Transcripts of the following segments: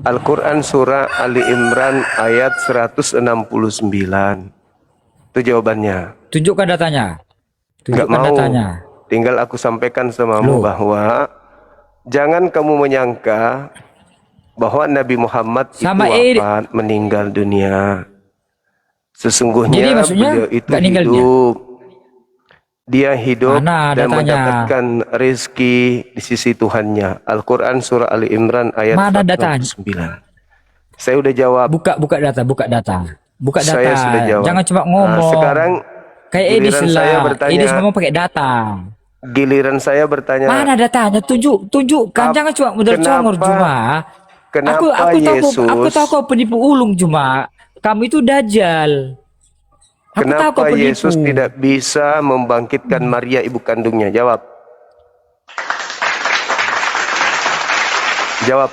Al-Quran surah Ali Imran ayat 169. Itu jawabannya. Tunjukkan datanya. Nggak Tunjukkan mau. datanya. Tinggal aku sampaikan samamu bahwa jangan kamu menyangka bahwa Nabi Muhammad Sama itu wafat, meninggal dunia. Sesungguhnya jadi maksudnya beliau itu hidup. Dia hidup Mana dan datanya? mendapatkan rezeki di sisi Tuhannya. Al-Quran surah Ali Imran ayat Mana 169. Saya udah jawab. Buka data. Buka data. Saya sudah jawab. Jangan cuma ngomong. Sekarang kayak Edis lah. saya bertanya. Edis ngomong pakai data. Giliran saya bertanya. Mana datanya? Tunjukkan. Jangan cuma modal congor cuma. Kenapa Aku tahu kau penipu ulung cuma. Kamu itu dajjal. Kenapa Yesus tidak bisa membangkitkan Maria ibu kandungnya? Jawab. Jawab.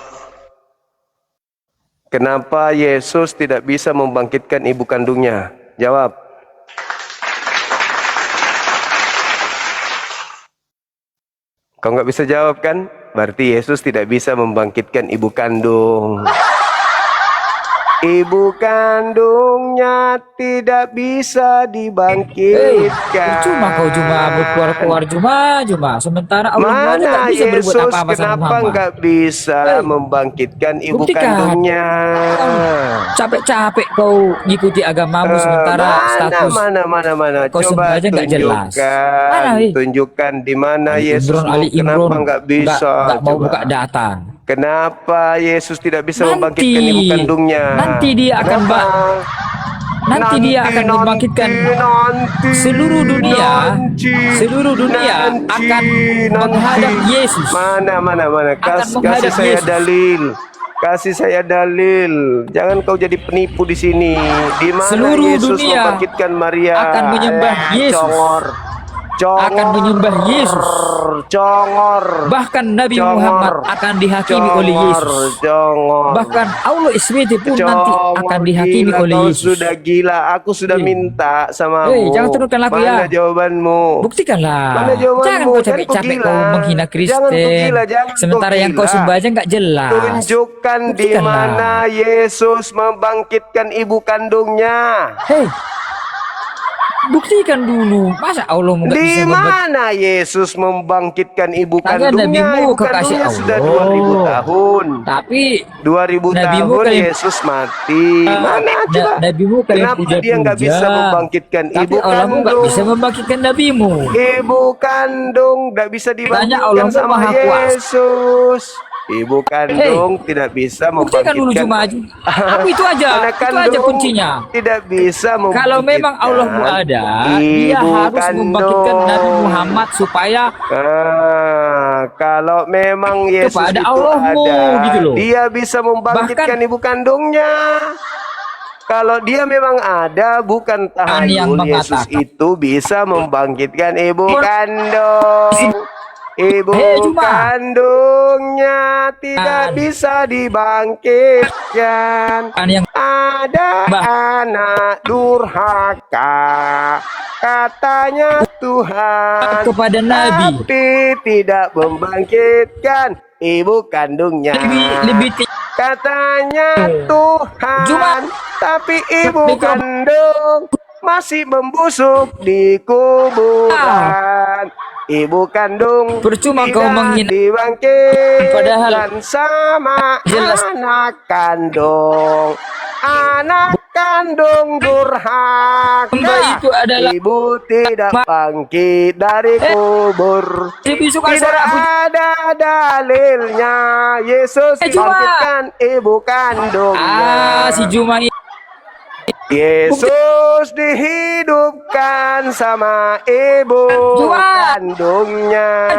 Kenapa Yesus tidak bisa membangkitkan ibu kandungnya? Jawab. Kau nggak bisa jawab kan? Berarti Yesus tidak bisa membangkitkan ibu kandung. Ibu kandungnya tidak bisa dibangkitkan. Cuma kau berkeluar cuma. Sementara Allah mana bisa Yesus apa-apa kenapa nggak bisa membangkitkan ibu kandungnya? Capek-capek kau ngikuti agamamu sementara status mana. Kau Coba aja nggak jelas. Tunjukkan di mana Yesus kenapa nggak bisa? Nggak mau buka data. Kenapa Yesus tidak bisa membangkitkan ibu kandungnya? Nanti dia akan membangkitkan seluruh dunia akan menghadap Yesus. Mana. Kasih saya dalil. Jangan kau jadi penipu di sini. Di mana seluruh Yesus dunia membangkitkan Maria? Akan menyembah Yesus. Akan menyembah Yesus. Bahkan Nabi Muhammad akan dihakimi oleh Yesus. Bahkan Allah SWT pun nanti akan dihakimi oleh Yesus. Sudah gila. Aku sudah minta sama jangan turunkan lagu ya. Mana jawabanmu? Buktikanlah. Mana jawabanmu? Jangan kau capek-capek kau menghina Kristen. Sementara yang kau sembah aja nggak jelas. Tunjukkan di mana Yesus membangkitkan ibu kandungnya. Buktikan dulu. Masa Allah nggak bisa di mana Yesus membangkitkan ibu kandungnya? Ibu kandungnya sudah 2000 tahun. Tapi 2000 tahun Yesus mati. Mana coba? Kenapa dia nggak bisa membangkitkan ibu kandung? Allah nggak bisa membangkitkan nabimu. Ibu kandung nggak bisa dibangkitkan sama Yesus. Ibu kandung tidak bisa membangkitkan. Dulu cuma aja. Itu aja kuncinya. Tidak bisa membangkitkan. Kalau memang Allahmu ada, dia harus membangkitkan Nabi Muhammad supaya kalau memang Yesus itu Allahmu, ada, gitu loh. Dia bisa membangkitkan ibu kandungnya. Kalau dia memang ada, bukan tahayul, Yesus itu bisa membangkitkan ibu kandung. Ibu kandungnya tidak bisa dibangkitkan. Ada anak durhaka, katanya Tuhan, kepada Nabi, tapi tidak membangkitkan ibu kandungnya. Katanya Tuhan, tapi ibu kandung masih membusuk di kuburan. Ibu kandung percuma kau menghina dibangkitkan padahal sama jelas anak kandung durhaka. Itu adalah ibu tidak bangkit dari kubur. Tidak ada dalilnya Yesus bangkitkan ibu kandungnya. Si Juma Yesus dihidupkan sama ibu kandungnya.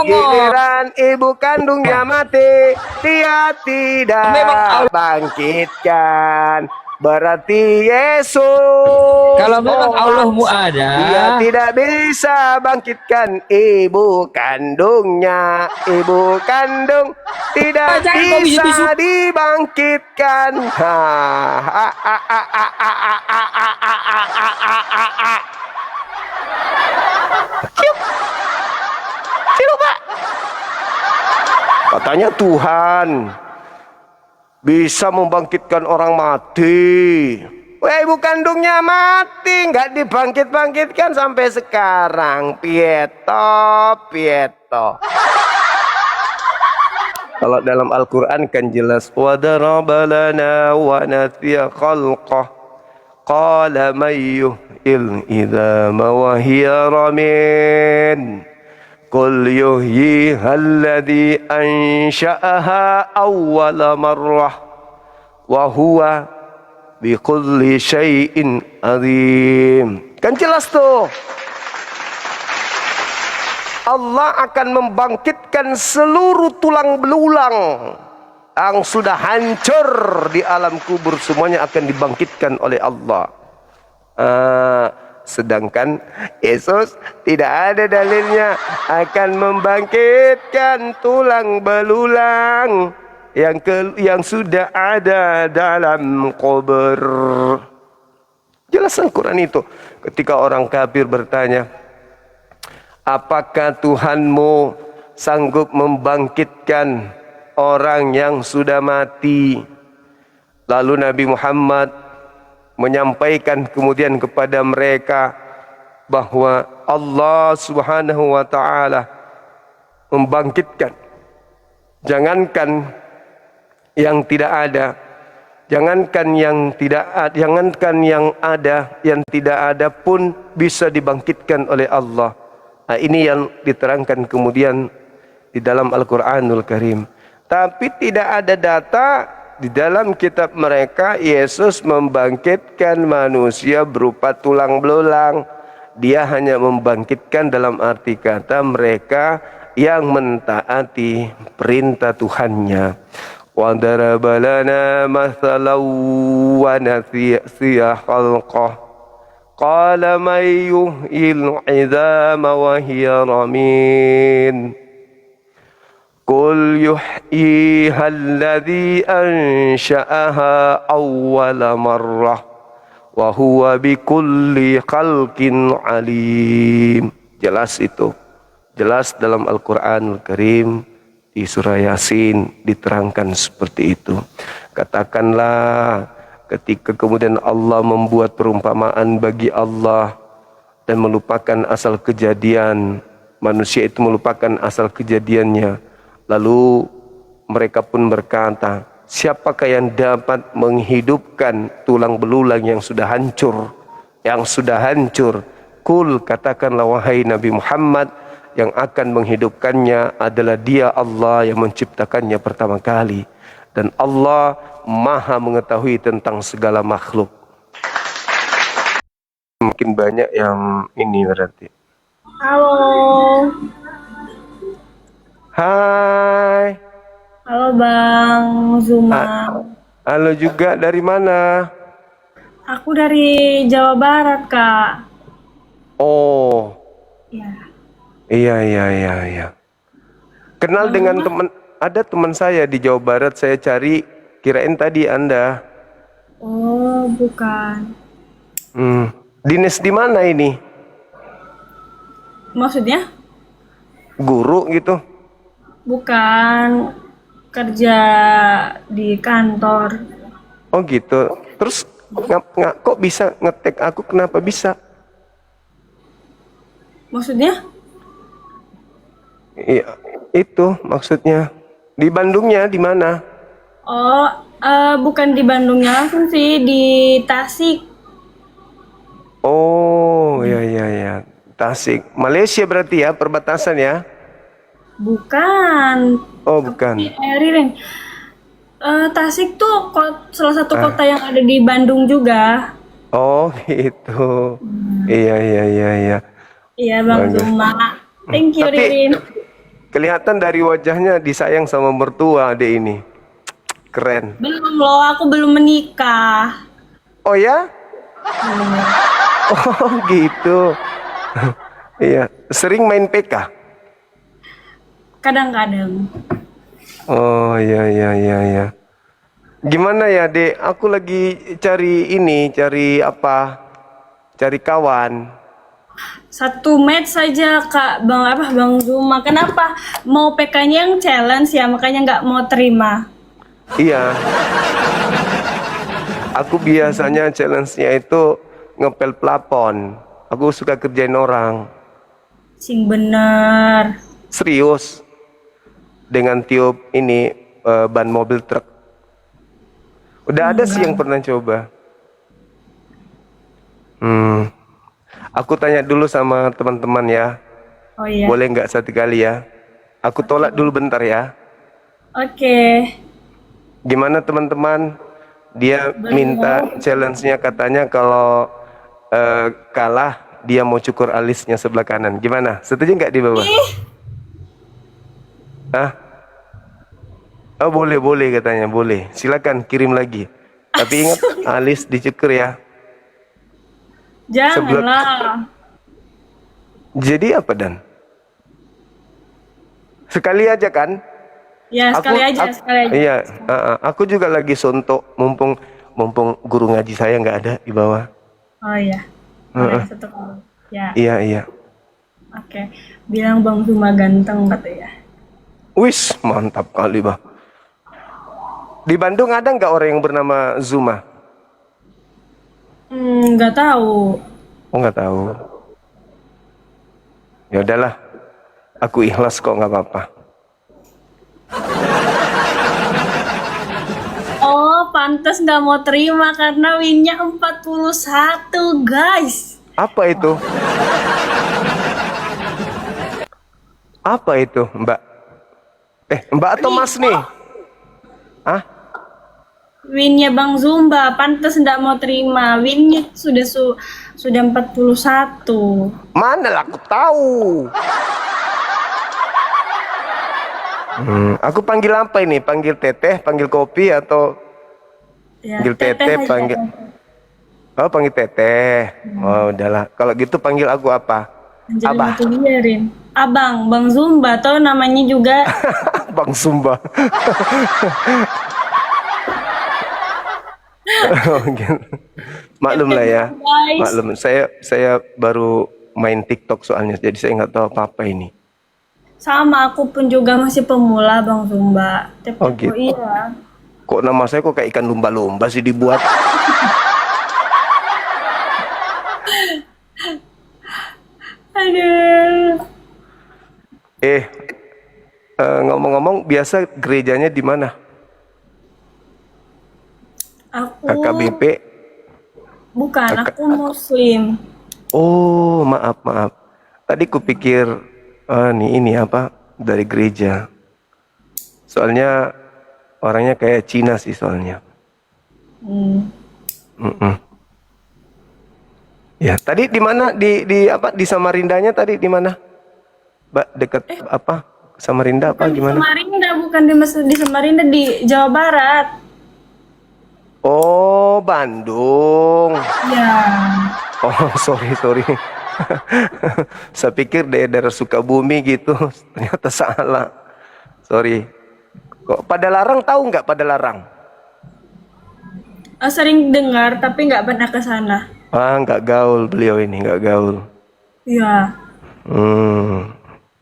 Giliran ibu kandungnya mati, dia tidak bangkitkan. Berarti Yesus, kalau memang Allahmu ada, dia tidak bisa bangkitkan ibu kandungnya. Ibu kandung tidak bisa dibangkitkan. Katanya Tuhan. bisa membangkitkan orang mati. Wah, ibu kandungnya mati, nggak dibangkit-bangkitkan sampai sekarang. Pieto. Kalau dalam Al-Quran kan jelas. وَضَرَبَ لَنَا وَنَسِيَ خَلْقَهُ قَالَ مَنْ يُحْيِي الْعِظَامَ وَهِيَ رَمِيمٌ قُلْ يُحْيِيهَا الَّذِي أَنْشَأَهَا أَوَّلَ مَرَّةٍ وَهُوَ بِكُلِّ شَيْءٍ عَلِيمٌ. Kan jelas tuh. Allah akan membangkitkan seluruh tulang belulang yang sudah hancur di alam kubur, semuanya akan dibangkitkan oleh Allah. Sedangkan Yesus tidak ada dalilnya akan membangkitkan tulang belulang yang sudah ada dalam kubur. Jelas Al-Quran itu. Ketika orang kafir bertanya, apakah Tuhanmu sanggup membangkitkan orang yang sudah mati? Lalu Nabi Muhammad menyampaikan kemudian kepada mereka bahwa Allah Subhanahu wa ta'ala membangkitkan. Jangankan yang tidak ada, jangankan yang ada, yang tidak ada pun bisa dibangkitkan oleh Allah. Nah, ini yang diterangkan kemudian di dalam Al-Quranul Karim. Tapi tidak ada data di dalam kitab mereka Yesus membangkitkan manusia berupa tulang belulang. Dia hanya membangkitkan dalam arti kata mereka yang mentaati perintah Tuhannya. Wa daraba lana mathalan wa nasiya khalqah qala man yuhyil 'idhama wa hiya ramim qul yuhyiha alladhi ansha'aha awwala marrah wa huwa bikulli khalqin alim. Jelas itu, jelas dalam Al-Quranul Karim di surah Yasin diterangkan seperti itu. Katakanlah, ketika kemudian Allah membuat perumpamaan bagi Allah dan melupakan asal kejadian, manusia itu melupakan asal kejadiannya. Lalu mereka pun berkata, siapakah yang dapat menghidupkan tulang belulang yang sudah hancur? Yang sudah hancur. Kul, katakanlah wahai Nabi Muhammad, yang akan menghidupkannya adalah Dia Allah yang menciptakannya pertama kali. Dan Allah Maha mengetahui tentang segala makhluk. Mungkin banyak yang ini berarti. Halo. Hai. Halo Bang Zuma. Halo juga, dari mana? Aku dari Jawa Barat, Kak. Oh. Ya. Iya. Kenal dengan teman, ada teman saya di Jawa Barat, saya cari, kirain tadi Anda. Oh, bukan. Dinas di mana ini? Maksudnya? Guru gitu? Bukan, kerja di kantor. Oh gitu. Terus kok bisa ngetek aku? Kenapa bisa? Maksudnya? Iya, itu maksudnya. Di Bandungnya di mana? Oh, bukan di Bandungnya langsung sih, di Tasik. Oh, ya. Tasik. Malaysia berarti ya, perbatasan ya? Bukan. Oh, bukan. Ririn. Tasik tuh salah satu kota yang ada di Bandung juga. Oh, gitu. Iya. Iya, Bang Bagus. Zuma. Thank you, Tapi Ririn. kelihatan dari wajahnya disayang sama mertua adek ini. Keren. Belum loh, aku belum menikah. Oh ya? Oh gitu. Iya. Sering main PK? Kadang-kadang. Oh iya. Gimana ya dek? Aku lagi cari apa? Cari kawan. 1 match saja Kak Bang Zuma. Kenapa? Mau PK-nya yang challenge ya, makanya nggak mau terima. Iya. Aku biasanya challenge-nya itu ngepel plafon. Aku suka kerjain orang. Sing bener. Serius. Dengan tiup ini ban mobil truk. Udah ada sih yang pernah coba. Aku tanya dulu sama teman-teman ya. Oh iya. Boleh nggak satu kali ya? Aku tolak dulu bentar ya. Oke. Gimana teman-teman? Dia minta challenge-nya katanya kalau kalah dia mau cukur alisnya sebelah kanan. Gimana? Setuju nggak di bawah? Hah? Oh boleh katanya boleh. Silakan kirim lagi. Tapi ingat alis dicukur ya. Janganlah. Jadi apa Dan? Sekali aja kan? Ya sekali aja. Iya, aku juga lagi suntuk, mumpung guru ngaji saya nggak ada di bawah. Oh iya. Boleh satu kali. Ya. Iya. Oke. Bilang Bang Zuma ganteng katanya. Wis, mantap kali Bang. Di Bandung ada nggak orang yang bernama Zuma? Nggak tahu. Oh nggak tahu. Ya udahlah, aku ikhlas kok nggak apa-apa. Oh, pantas nggak mau terima karena winnya 41, guys. Apa itu? Apa itu, Mbak? Mbak atau Mas nih? Hah? Winnya Bang Zumba, pantas nggak mau terima. Winnya sudah 41. Mana lah aku tahu. Aku panggil apa ini? Panggil teteh, panggil kopi atau Ya, panggil teteh, aja. panggil. Oh, panggil teteh. Oh, udahlah. Kalau gitu panggil aku apa? Jangan Abah. gitu biarin. Abang, Bang Zumba, atau namanya juga Bang Sumba. Oh, gitu. Maklum lah ya. Guys. Maklum. Saya baru main TikTok soalnya, jadi saya nggak tahu apa-apa ini. sama aku pun juga masih pemula Bang Zumba. Oh, gitu. Iya. Kok nama saya kok kayak ikan lumba-lumba sih dibuat? Aduh. Ngomong-ngomong, biasa gerejanya di mana? Aku KKBP? bukan, aku Muslim. Oh, maaf. Tadi kupikir ini apa dari gereja. Soalnya orangnya kayak Cina sih soalnya. Ya, tadi di mana di apa di Samarindanya tadi di mana? Mbak dekat apa? Samarinda apa Di gimana? Samarinda, bukan di Samarinda, di Jawa Barat. Oh, Bandung. Ya. Oh, sorry. Saya pikir daerah Sukabumi gitu. Ternyata salah. Sorry. Kok Padalarang tahu nggak Padalarang? Sering dengar tapi nggak pernah ke sana. Nggak gaul beliau ini, nggak gaul. Iya.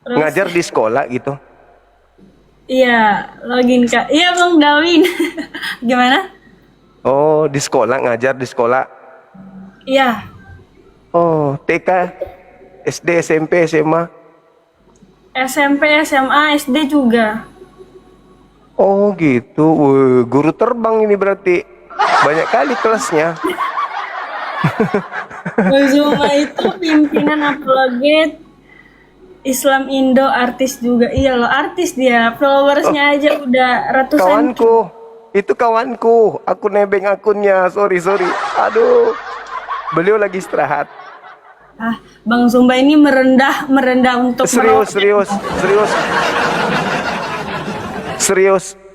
Terus, Ngajar di sekolah gitu. iya, login Kak. Iya, Bang Dawin. Gimana? Oh, di sekolah, ngajar di sekolah. Iya. Oh, TK, SD, SMP, SMA. SMP, SMA, SD juga. Oh, gitu. Wih, guru terbang ini berarti. Banyak kali kelasnya. Bang Zuma itu pimpinan apologet Islam Indo, artis juga. Iya loh, artis dia. Followersnya aja udah ratusan. Kawanku. Itu kawanku. Aku nebeng akunnya. Sorry. Aduh. Beliau lagi istirahat. Bang Zumba ini merendah untuk Serius.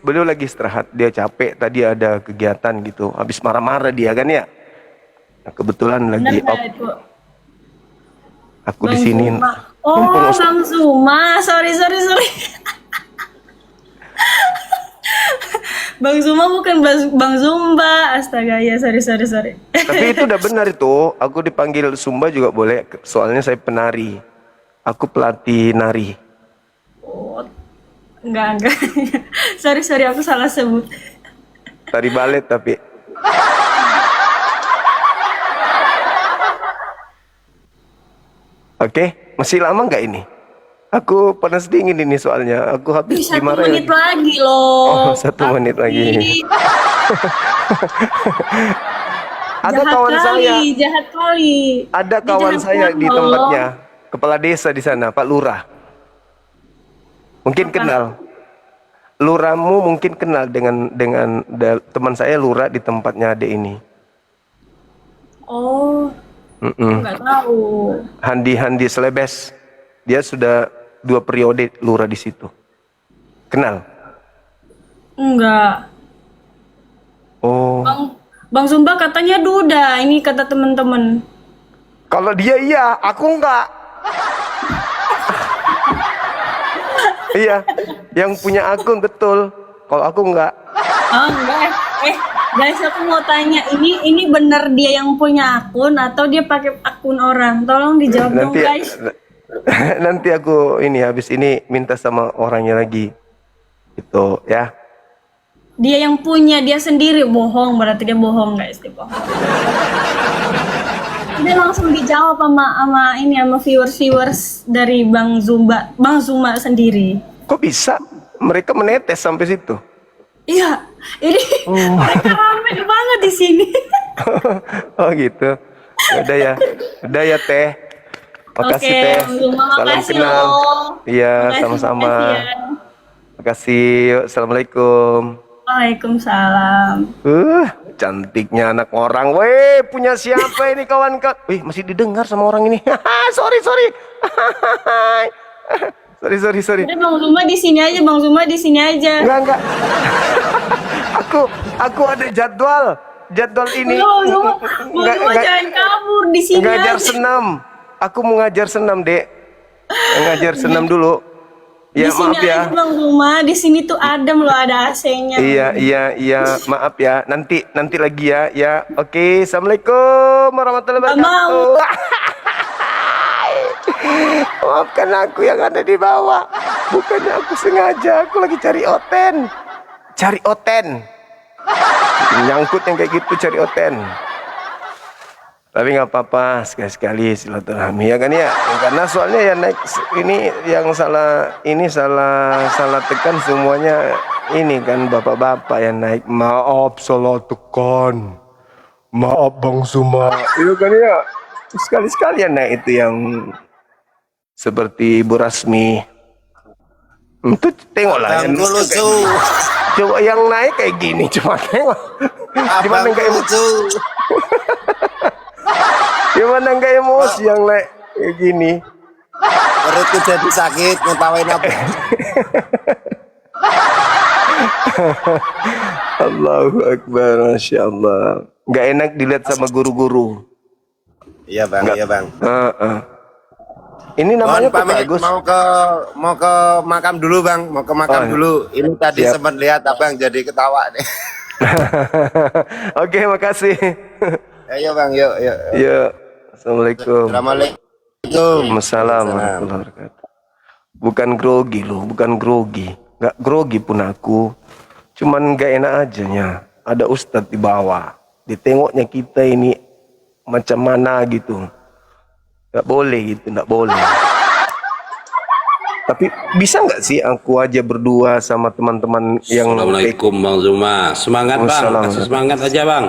Beliau lagi istirahat. Dia capek. Tadi ada kegiatan gitu. Habis marah-marah dia kan ya. Nah, kebetulan lagi Bener off. nggak itu? Aku di sini. Oh, Bang Zuma. Sorry. Bang Zuma bukan Bang Zumba. Astaga, ya sorry. Tapi itu udah benar itu. Aku dipanggil Sumba juga boleh. Soalnya saya penari. Aku pelatih nari. Oh, enggak. sorry, aku salah sebut. Tari balet tapi. Oke, masih lama nggak ini? Aku panas dingin ini soalnya. Aku habis 1 dimarahin. menit lagi loh. Oh, 1 menit lagi. Ada Jahat kawan kali, saya. jahat kali. Ada Dia kawan jahat saya di banget, tempatnya, kepala desa di sana, Pak Lurah. Mungkin Apa? kenal. Lurahmu mungkin kenal dengan teman saya Lurah di tempatnya Ade ini. Oh, Mm-mm. nggak tahu. Handi Selebes. Dia sudah 2 periode Lurah di situ. Kenal? Enggak. Oh. Bang Zumba katanya duda, ini kata teman-teman. Kalau dia iya, aku enggak. Iya, yang punya akun betul. Kalau aku enggak. Oh, enggak. Guys, aku mau tanya, ini bener dia yang punya akun atau dia pakai akun orang? Tolong dijawab dong, Nanti guys. nanti aku ini habis ini minta sama orangnya lagi. Itu ya. Dia yang punya, dia sendiri bohong, berarti dia bohong, guys, dia bohong. Dia langsung dijawab sama viewers dari Bang Zumba sendiri. Kok bisa? Mereka menetes sampai situ. Iya, ini mereka rame banget di sini. Oh gitu. Udah ya Teh. Makasih Oke, Teh. Bang Zumba, Salam makasih kenal. loh. Iya, Makasih, sama-sama. makasih ya. Makasih. Yuk, assalamualaikum. Waalaikumsalam. Cantiknya anak orang. Weh, punya siapa ini kawan-kawan? Wih, masih didengar sama orang ini. sorry. sorry. Udah Bang Zumba di sini aja, Bang Zumba di sini aja. Enggak. aku ada jadwal ini. Bang Zumba jangan kabur di sini Ngajar aja. senam. Aku mau ngajar senam, Dek. Ngajar senam dulu. Di Ya, sini maaf ya. aja Bang Zumba, di sini tuh adem loh, ada AC-nya. Iya. Maaf ya. Nanti lagi ya. Ya. Oke, assalamualaikum warahmatullahi wabarakatuh. Maafkan aku yang ada di bawah. Bukannya aku sengaja. Aku lagi cari oten. Nyangkut yang kayak gitu, cari oten. Tapi nggak apa-apa, sekali-sekali silaturahmi ya kan ya. Karena soalnya ya naik ini yang salah tekan semuanya ini kan bapak-bapak yang naik. Maaf salah tekan. Maaf Bang Suma. Itu kan ya. Sekali-sekali ya naik itu yang seperti Ibu Rasmi. Itu tengoklah yang lucu. Coba yang naik kayak gini, cuma tengok. Gimana nggak lucu? Gimana nggak emosi yang naik kayak gini? Perutku jadi sakit, ngetawain apa? Allahu Akbar, Masya Allah. Nggak enak dilihat sama guru-guru. Iya bang. Ini namanya Mohon kok pamit, bagus. mau ke makam dulu bang, dulu. Ini tadi Siap. sempat lihat abang jadi ketawa nih. Oke, makasih. Ayo bang, yuk. Ya, assalamualaikum. Assalamualaikum. Waalaikumsalam warahmatullahi wabarakatuh. Bukan grogi loh, bukan grogi. Nggak grogi pun aku. Cuman nggak enak aja nya. Ada ustadz di bawah. Ditengoknya kita ini macam mana gitu. Nggak boleh gitu, nggak boleh. Tapi bisa nggak sih aku aja berdua sama teman-teman yang... Assalamualaikum Bang Zuma. Semangat bang, Waalaikumsalam. kasih semangat aja bang.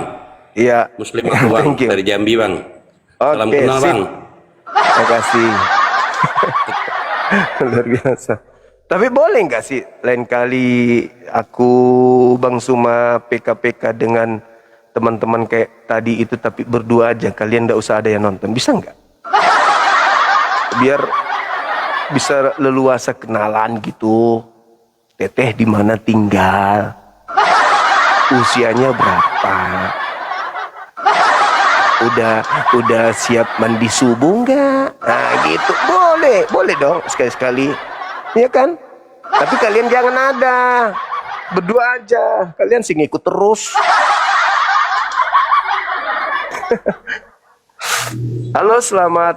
Iya. Muslim aku bang, Thank you. dari Jambi bang. Salam Oke, kenal sip. bang. Terima kasih. Luar biasa. Tapi boleh nggak sih lain kali aku Bang Suma PK-PK dengan teman-teman kayak tadi itu tapi berdua aja, kalian nggak usah ada yang nonton, bisa nggak? Biar bisa leluasa kenalan gitu. Teteh di mana tinggal? Usianya berapa? Udah siap mandi subuh nggak? Nah gitu, boleh dong sekali-sekali, ya kan? Tapi kalian jangan ada, berdua aja. Kalian sih ngikut terus. Halo, selamat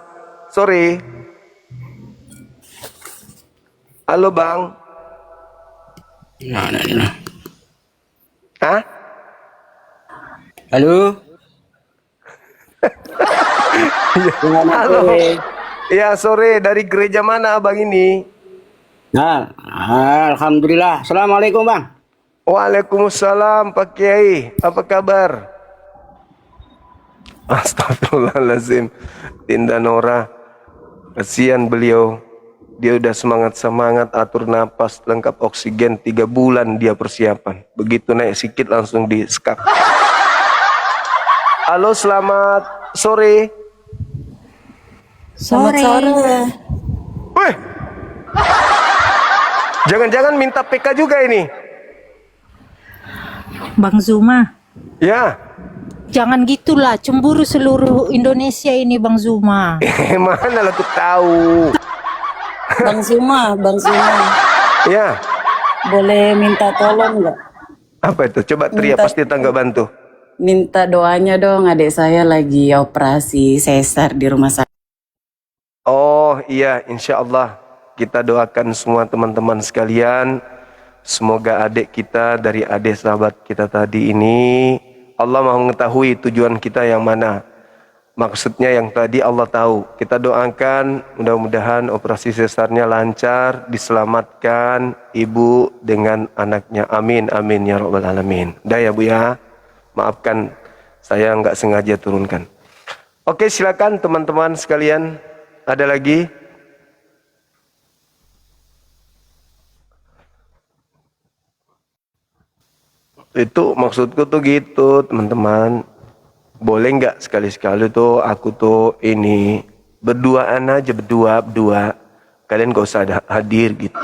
sore. Halo bang. Mana ini lah? Hah? Halo. Halo. Ya, sore dari gereja mana abang ini? Nah, alhamdulillah. Assalamualaikum bang. Waalaikumsalam Pak Kiai. Apa kabar? Astagfirullahaladzim. Tinda Nora. Kasihan beliau. Dia udah semangat-semangat atur napas, lengkap oksigen 3 bulan dia persiapan. Begitu naik sikit langsung di skak. Halo, selamat sore. Selamat sore. Wih. Jangan-jangan minta PK juga ini. Bang Zuma, Ya. jangan gitulah, cemburu seluruh Indonesia ini Bang Zuma. Mana lah aku tahu. Bang Zuma, Ya. boleh minta tolong nggak? Apa itu? Coba teriak, Minta- pasti tangga bantu. Minta doanya dong, adik saya lagi operasi sesar di rumah sakit. Oh iya, insya Allah kita doakan semua teman-teman sekalian. Semoga adik kita dari adik sahabat kita tadi ini, Allah mau mengetahui tujuan kita yang mana. Maksudnya yang tadi Allah tahu. Kita doakan mudah-mudahan operasi sesarnya lancar, diselamatkan ibu dengan anaknya. Amin, amin ya rabbal alamin. Udah ya Bu ya, maafkan saya nggak sengaja turunkan. Oke, silakan teman-teman sekalian. Ada lagi? Itu maksudku tuh gitu teman-teman. Boleh nggak sekali-sekali tuh aku tuh ini berduaan aja, berdua. Kalian gak usah hadir gitu.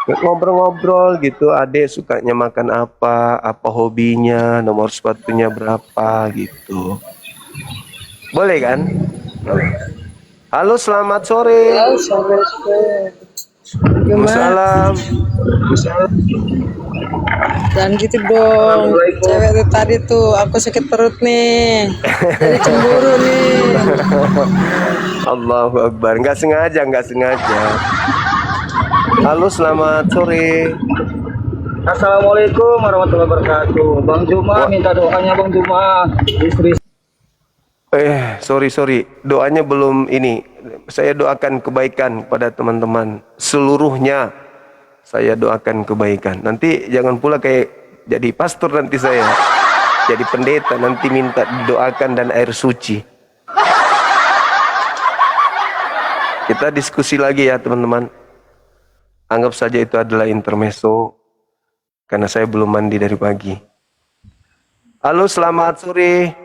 Ngobrol-ngobrol gitu, adek sukanya makan apa hobinya, nomor sepatunya berapa gitu. Boleh kan? Halo, selamat sore. Waalaikumsalam. Jangan gitu dong. Cewek itu tadi tuh aku sakit perut nih. Jadi cemburu nih. Allahu Akbar. Nggak sengaja. Halo, selamat sore. Assalamualaikum warahmatullahi wabarakatuh. Bang Juma, minta doanya Bang Juma. Istri Sorry. Doanya belum ini. Saya doakan kebaikan pada teman-teman seluruhnya. Saya doakan kebaikan. Nanti jangan pula kayak jadi pastor nanti saya. Jadi pendeta nanti minta didoakan dan air suci. Kita diskusi lagi ya teman-teman. Anggap saja itu adalah intermezzo. Karena saya belum mandi dari pagi. Halo, selamat sore.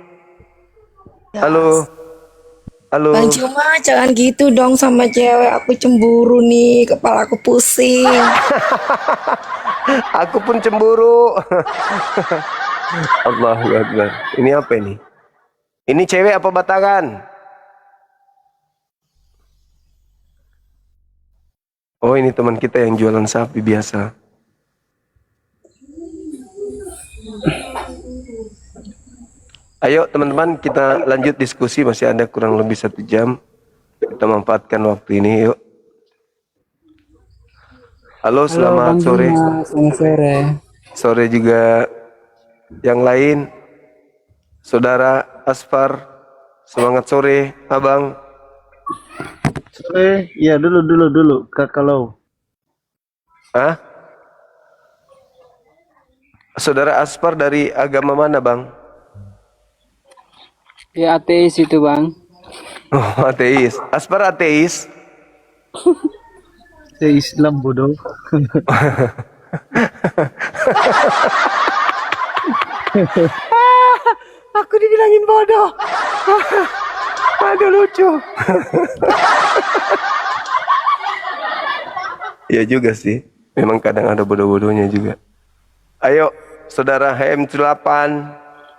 Halo. Bang Cuma jangan gitu dong sama cewek. Aku cemburu nih. Kepala aku pusing. Aku pun cemburu. Allahu Akbar. Ini apa ini? Ini cewek apa batangan? Oh, ini teman kita yang jualan sapi biasa. Ayo teman-teman, kita lanjut diskusi. Masih ada kurang lebih 1 jam. Kita manfaatkan waktu ini, yuk. Halo, selamat sore. Selamat sore. Sore juga. Yang lain, Saudara Asfar, semangat sore, Abang. sore, ya dulu kalau Hah? Saudara Asfar dari agama mana, Bang? ya ateis itu Bang. Oh, ateis. Asfar ateis. Saya Islam bodoh. Aku dibilangin bodoh. Aduh, lucu. Ya juga sih. Memang kadang ada bodoh-bodohnya juga. Ayo, Saudara HM8.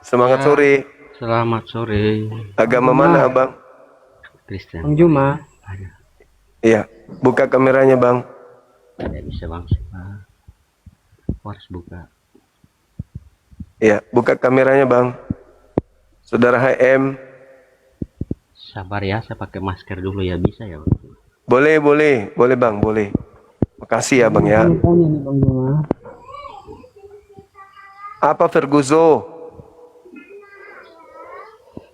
Semangat sore. Selamat sore. Agama mana, Abang? Kristen. Bang Juma, Iya. Buka kameranya, Bang. Tidak bisa bang. Harus buka. Iya, buka kameranya, Bang. Saudara HM. Sabar ya, saya pakai masker dulu ya, bisa ya bang. Boleh, Bang, boleh. Makasih ya, Bang ya. tanya nih Bang Juma. Apa Ferguzo?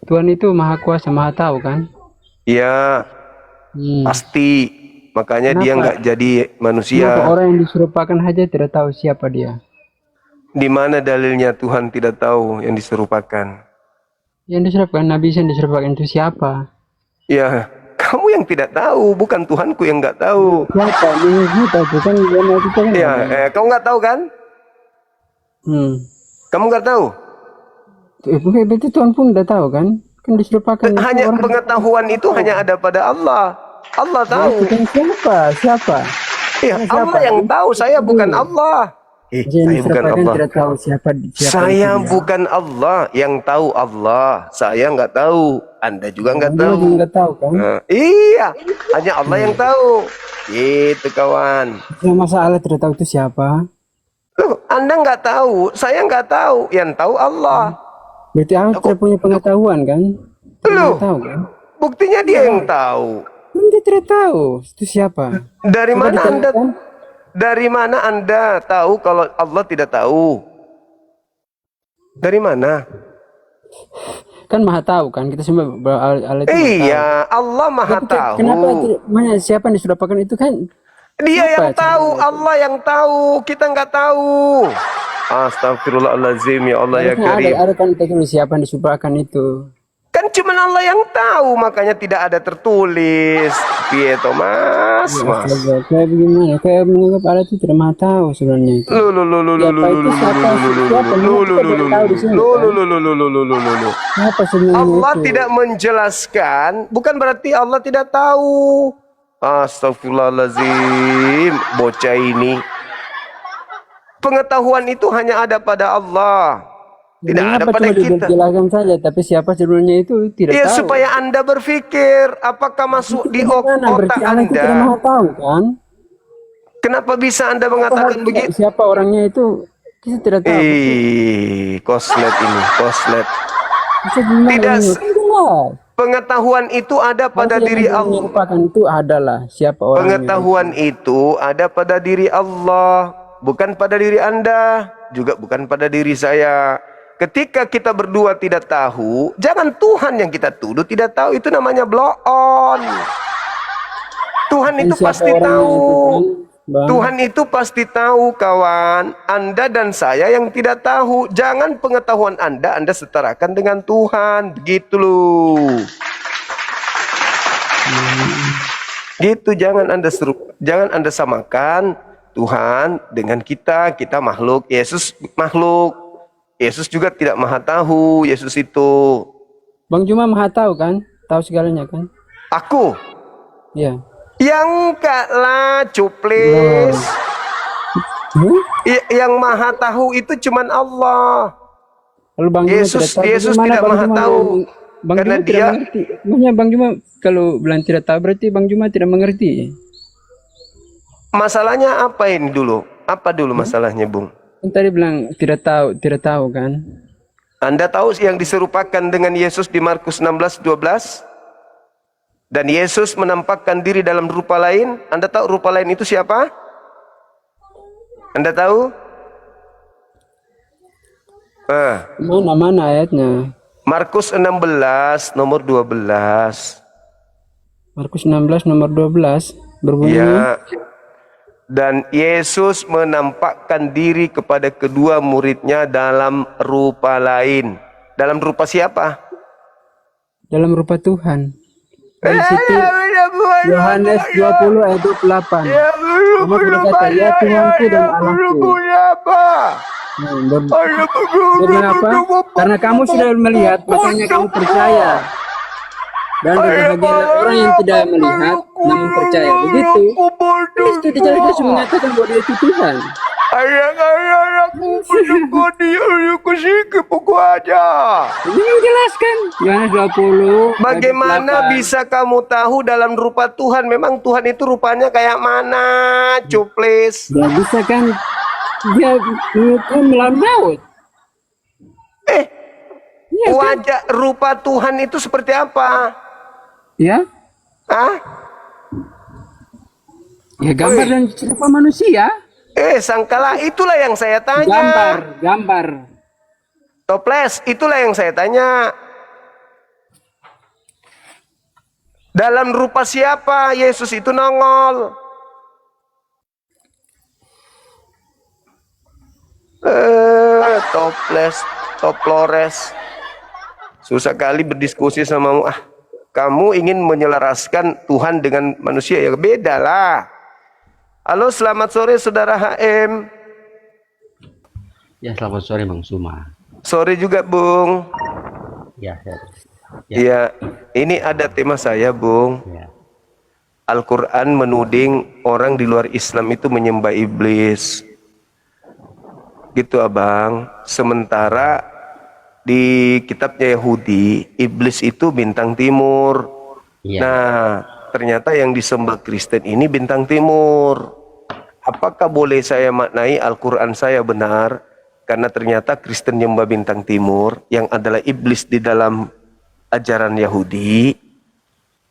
Tuhan itu maha kuasa, maha tahu kan? Ya, pasti. Makanya dia nggak jadi manusia. Kenapa orang yang diserupakan saja tidak tahu siapa dia? Di mana dalilnya Tuhan tidak tahu yang diserupakan? Yang diserupakan Nabi yang diserupakan itu siapa? Ya, kamu yang tidak tahu, bukan Tuhanku yang nggak tahu. Siapa? Ini tahu kan dia Nabi kan? Ya, kamu nggak tahu kan? Kamu nggak tahu? Bukan berarti Tuhan pun udah tahu kan? Kan diserupakan. Hanya pengetahuan itu hanya ada pada Allah. Allah tahu. Siapa? Ya, Allah yang tahu. Saya bukan Allah. Saya bukan Allah. Tidak tahu siapa Saya bukan Allah. Yang tahu Allah. Saya nggak tahu. Anda juga nggak tahu. Nggak tahu kan? Iya, hanya Allah yang tahu. Gitu kawan. Masa Allah tidak tahu itu siapa? Loh, Anda nggak tahu. Saya nggak tahu. Yang tahu Allah. Berarti Allah tidak punya pengetahuan kan? Loh, tahu kan? buktinya dia yang tahu. Dia tidak tahu itu siapa. Dari mana Anda? Dari mana Anda tahu kalau Allah tidak tahu? Dari mana? Kan maha tahu kan, kita semua iya, Allah maha tahu. Kenapa siapa yang diserupakan itu kan? Dia yang tahu, Allah yang tahu, kita nggak tahu. Astagfirullahaladzim, ya Allah ya Karim. Ada kan siapa yang diserupakan itu? Kan cuma Allah yang tahu, makanya tidak ada tertulis. Piye Mas? Kayak bagaimana? Kayak menganggap Allah itu tidak maha tahu sebenarnya itu. Allah tidak menjelaskan, bukan berarti Allah tidak tahu. Astagfirullahaladzim, bocah ini. Pengetahuan itu hanya ada pada Allah. Tidak ada pada kita. Jelaskan saja, tapi siapa sebenarnya itu tidak tahu. Supaya Anda berpikir, apakah masuk di otak Anda? Tidak maha tahu kan? Kenapa bisa Anda mengatakan begitu? Siapa orangnya itu kita tidak tahu. Koslet ini, koslet. Tidak. Pengetahuan itu ada pada diri Allah. Itu adalah siapa orangnya. Pengetahuan itu ada pada diri Allah, bukan pada diri Anda, juga bukan pada diri saya. Ketika kita berdua tidak tahu, jangan Tuhan yang kita tuduh tidak tahu. Itu namanya blow on. Tuhan itu pasti tahu. Tuhan itu pasti tahu, kawan. Anda dan saya yang tidak tahu. Jangan pengetahuan Anda setarakan dengan Tuhan. Begitu loh. Gitu, jangan Anda samakan Tuhan dengan kita. Kita makhluk, Yesus makhluk. Yesus juga tidak maha tahu, Yesus itu. Bang Juma maha tahu kan? Tahu segalanya kan? Aku? Iya. Yang enggak lah, cuplis. Yang maha tahu itu cuman Allah. Kalau Bang Yesus tidak maha tahu. Bang karena Juma dia tidak mengerti. Makanya Bang Juma kalau bilang tidak tahu berarti Bang Juma tidak mengerti. Masalahnya apa ini dulu? Apa dulu masalahnya, Bung? Tadi bilang tidak tahu kan? Anda tahu yang diserupakan dengan Yesus di Markus 16:12? Dan Yesus menampakkan diri dalam rupa lain. Anda tahu rupa lain itu siapa? Anda tahu? Mana ayatnya? Markus 16 nomor 12. Markus 16 nomor 12 berbunyi. Ya. Dan Yesus menampakkan diri kepada kedua muridnya dalam rupa lain. Dalam rupa siapa? Dalam rupa Tuhan. Di situ Yohanes 20 ayat 28. Kamu berkata, ya Tuhanku dan Allahku. Kenapa? Karena kamu sudah melihat, makanya kamu percaya. Dan berbahagialah orang yang tidak melihat namun percaya. Begitu. Itu dijelaskan mengatakan bahwa dia itu Tuhan. Ini menjelaskan Yohanes 20. Bagaimana bisa kamu tahu dalam rupa Tuhan? Memang Tuhan itu rupanya kayak mana, cuplis? Ya bisa kan dia melalui laut. Ya, wajah kan? Rupa Tuhan itu seperti apa? Ya? Ya gambar dan rupa manusia. Sangkalah, itulah yang saya tanya. Gambar. Toples, itulah yang saya tanya. Dalam rupa siapa Yesus itu nongol? Toples, toplores. Susah kali berdiskusi samamu. Kamu ingin menyelaraskan Tuhan dengan manusia, ya beda lah. Halo, selamat sore saudara HM. Ya, selamat sore Bang Suma. Sore juga Bung. Ya, Ya, ini ada tema saya Bung. ya. Al-Quran menuding orang di luar Islam itu menyembah iblis. Gitu abang. Sementara di kitabnya Yahudi, iblis itu bintang timur. Iya. Nah, ternyata yang disembah Kristen ini bintang timur. Apakah boleh saya maknai Al-Quran saya benar? Karena ternyata Kristen nyembah bintang timur, yang adalah iblis di dalam ajaran Yahudi.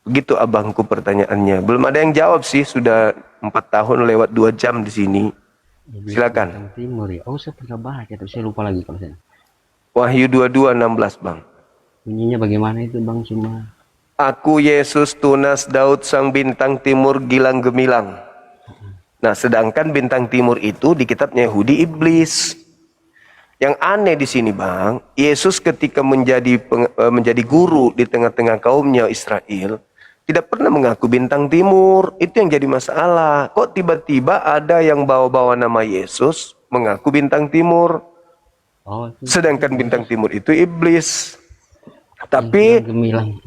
Begitu abangku pertanyaannya. Belum ada yang jawab sih, sudah 4 tahun lewat 2 jam di sini. Silakan. Bintang Timur ya. Oh, saya pernah baca, tapi saya lupa lagi kalau saya. Wahyu 22:16 bang. Bunyinya bagaimana itu Bang Suma? Aku Yesus tunas Daud sang bintang timur gilang gemilang. Nah, sedangkan bintang timur itu di kitabnya Yahudi iblis. Yang aneh di sini bang, Yesus ketika menjadi guru di tengah-tengah kaumnya Israel, tidak pernah mengaku bintang timur. Itu yang jadi masalah. Kok tiba-tiba ada yang bawa-bawa nama Yesus mengaku bintang timur? Oh, itu Sedangkan bintang timur itu iblis. Tapi gemilang.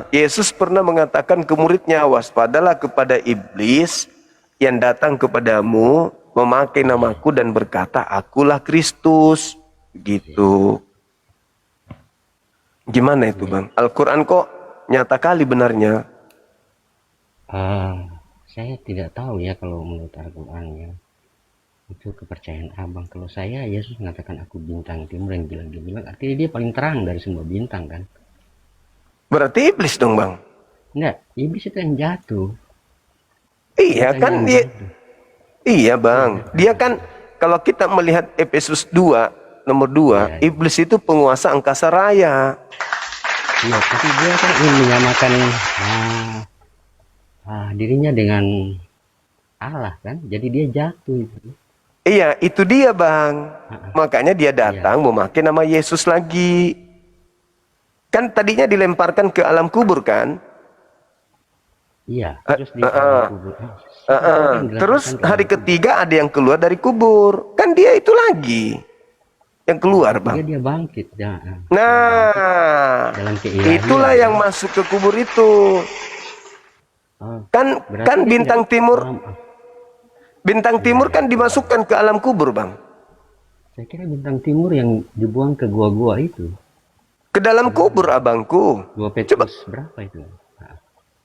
Yesus pernah mengatakan ke muridnya, waspadalah kepada iblis yang datang kepadamu memakai namaku dan berkata, akulah Kristus. Gitu. Gimana itu bang? Al-Quran kok nyata kali benarnya? Saya tidak tahu ya kalau menurut Al-Quran ya. Itu kepercayaan abang. Kalau saya, Yesus mengatakan aku bintang timur yang bilang artinya dia paling terang dari semua bintang kan. Berarti iblis dong bang? Enggak, iblis itu yang jatuh. Iya kan dia. Iya bang. Dia kan kalau kita melihat Efesus 2 nomor 2, iblis itu penguasa angkasa raya. Iya, tapi dia kan ingin menyamakan dirinya dengan Allah kan. Jadi dia jatuh itu. Iya, itu dia bang. Makanya dia datang memakai nama Yesus lagi. Kan tadinya dilemparkan ke alam kubur kan? Iya, terus di kubur. Terus hari ketiga ada yang keluar dari kubur. Kan dia itu lagi yang keluar bang. Dia bangkit. Ya. Nah, Dalam keilahian. itulah yang masuk ke kubur itu. Kan Berarti bintang dia timur. orang- Bintang timur kan dimasukkan ke alam kubur bang. Saya kira bintang timur yang dibuang ke gua-gua itu. Ke dalam kubur abangku. Gua Petrus berapa itu?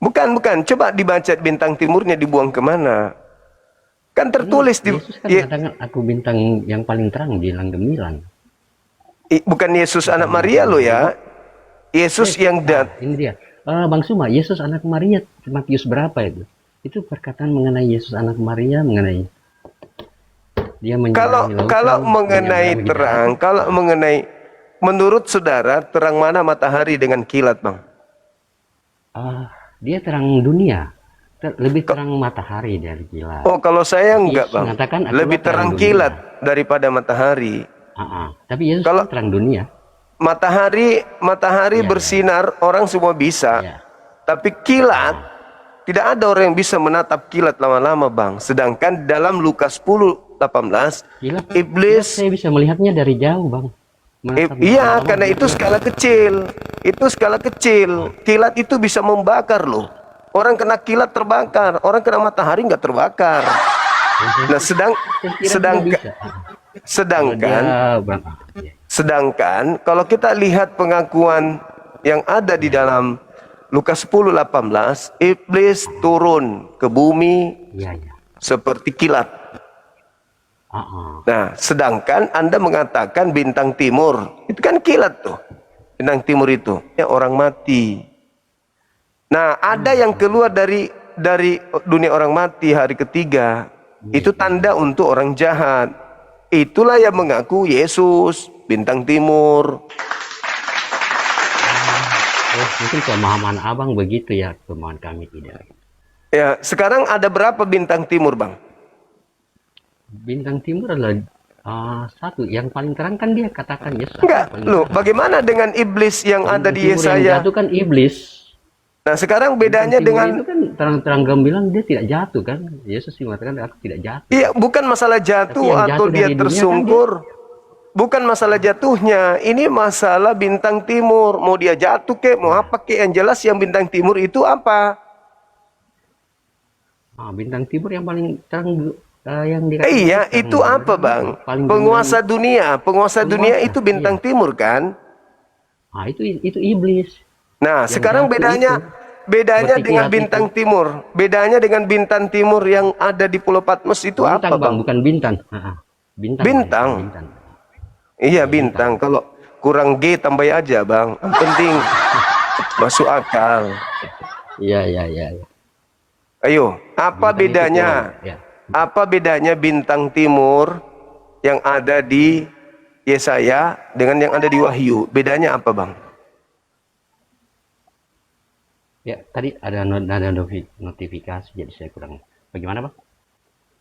Bukan. Coba dibaca bintang timurnya dibuang kemana. Kan tertulis di... Yesus kan mengatakan aku bintang yang paling terang gilang gemilang. Bukan Yesus anak Maria lo ya. Yesus yang Ini dia. Bang Suma, Yesus anak Maria Matius berapa itu? Itu perkataan mengenai Yesus anak Maria mengenai dia kalau mengenai terang, kalau mengenai menurut saudara terang mana matahari dengan kilat bang? Dia terang dunia, lebih terang matahari dari kilat. Oh kalau saya enggak Yesus bang, mengatakan, lebih "Akulah terang dunia." kilat daripada matahari. Tapi Yesus Kalau- terang dunia. Matahari bersinar orang semua bisa, Iya. tapi kilat tidak ada orang yang bisa menatap kilat lama-lama bang. Sedangkan dalam Lukas 10:18 Kilat, iblis saya bisa melihatnya dari jauh bang. Menatap iya, lama-lama. karena itu skala kecil. Itu skala kecil. Kilat itu bisa membakar loh. Orang kena kilat terbakar, orang kena matahari nggak terbakar. Nah, Saya kira dia bisa. sedangkan kalau kita lihat pengakuan yang ada di dalam Lukas 10:18, iblis turun ke bumi Iya. seperti kilat. Nah, sedangkan Anda mengatakan bintang timur, itu kan kilat tuh. Bintang timur itu, ya orang mati. Nah, ada yang keluar dari dunia orang mati hari ketiga. Itu tanda untuk orang jahat. Itulah yang mengaku Yesus, bintang timur. Oh, mungkin pemahaman abang begitu ya, pemahaman kami tidak. Ya, sekarang ada berapa bintang timur, Bang? Bintang timur adalah satu, yang paling terang kan dia katakan Yesus. Enggak, loh, bagaimana dengan iblis yang ada di Timur yang Yesaya? jatuh kan iblis. Nah, sekarang bedanya Bintang timur dengan itu kan terang-terang gamblang dia tidak jatuh kan. Yesus mengatakan aku tidak jatuh. iya, bukan masalah jatuh Tapi yang atau jatuh dia dari dunia kan tersungkur. Bukan masalah jatuhnya, ini masalah bintang timur. Mau dia jatuh kek, mau apa kek, yang jelas yang bintang timur itu apa? Bintang timur yang paling terang yang dikatakan Iya, terang itu apa, Bang? paling Penguasa dunia, penguasa dunia Penguasa, itu bintang iya. timur kan? itu iblis. Nah, Yang sekarang jatuh bedanya Berarti dengan kilat bintang timur. Bedanya dengan bintang timur yang ada di Pulau Patmos itu Bintang, apa, Bang? bukan bintang. Bintang. Bintang. Bintang. Iya, bintang. Kalau kurang G tambah aja, Bang. Yang penting masuk akal. Iya. Ayo, apa Bintang itu bedanya? kurang, ya. Apa bedanya bintang timur yang ada di Yesaya dengan yang ada di Wahyu? Bedanya apa, Bang? Ya, tadi ada notifikasi jadi saya kurang. Bagaimana, Bang?